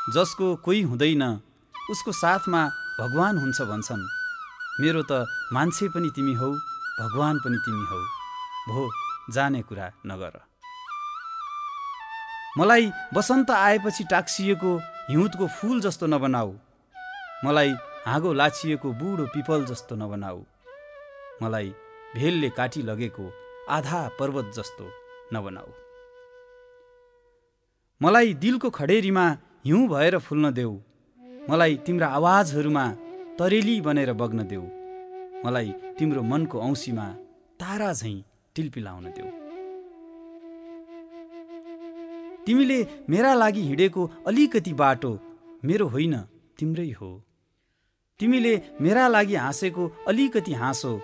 जसको कोही हुँदैन उसको साथमा भगवान हुन्छ भन्छन्। मेरो त मान्छे पनि तिमी हौ, भगवान पनि तिमी हौ, भो जाने कुरा नगर। मलाई बसन्त आएपछि टाक्सिएको हिउँदको फूल जस्तो नबनाऊ, मलाई हाँगो लाछिएको बुढो पिपल जस्तो नबनाऊ, मलाई भेलले काटी लगेको आधा पर्वत जस्तो नबनाऊ। मलाई दिलको खडेरीमा हिउँ भएर फुल्न देऊ, मलाई तिम्रा आवाजहरूमा तरेली बनेर बग्न देऊ, मलाई तिम्रो मनको औँसीमा तारा झैँ टिलपिलाउन देऊ। तिमीले मेरा लागि हिँडेको अलिकति बाटो मेरो होइन तिम्रै हो, तिमीले मेरा लागि हाँसेको अलिकति हाँसो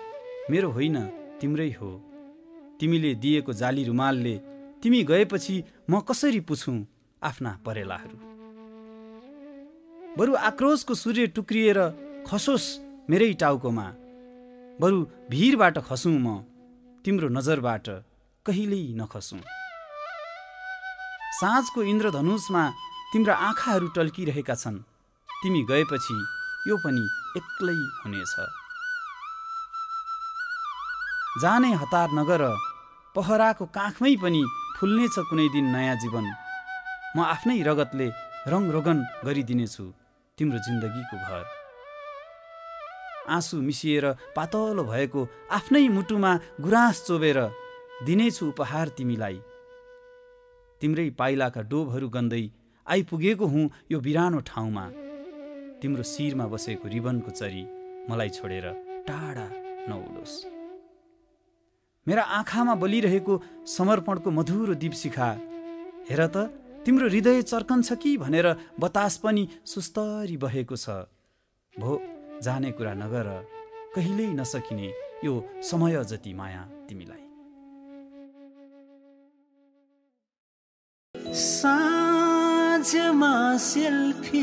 मेरो होइन तिम्रै हो, तिमीले दिएको जाली रुमालले तिमी गएपछि म कसरी पुछौँ आफ्ना परेलाहरू। बरु आक्रोशको सूर्य टुक्रिएर खसोस् मेरै टाउकोमा, बरु भिरबाट खसौँ म, तिम्रो नजरबाट कहिल्यै नखसौँ। साँझको इन्द्रधनुषमा तिम्रा आँखाहरू टल्किरहेका छन्, तिमी गएपछि यो पनि एक्लै हुनेछ। जाने हतार नगर, पहराको काखमै पनि फुल्नेछ कुनै दिन नयाँ जीवन। म आफ्नै रगतले रङरोगन गरिदिनेछु तिम्रो जिन्दगीको घर। आँसु मिसिएर पातलो भएको आफ्नै मुटुमा गुराँस चोबेर दिनेछु उपहार तिमीलाई। तिम्रै पाइलाका डोबहरू गन्दै आइपुगेको हुँ यो बिरानो ठाउँमा। तिम्रो शिरमा बसेको रिबनको चरी मलाई छोडेर टाढा नउडोस्। मेरा आँखामा बलिरहेको समर्पणको मधुरो दीपशिखा हेर त, तिम्रो हृदय चर्कन्छ कि भनेर बतास पनि सुस्तरी बहेको छ। भो जाने कुरा नगर, कहिल्यै नसकिने यो समय जति माया तिमीलाई। साँझमा सेल्फी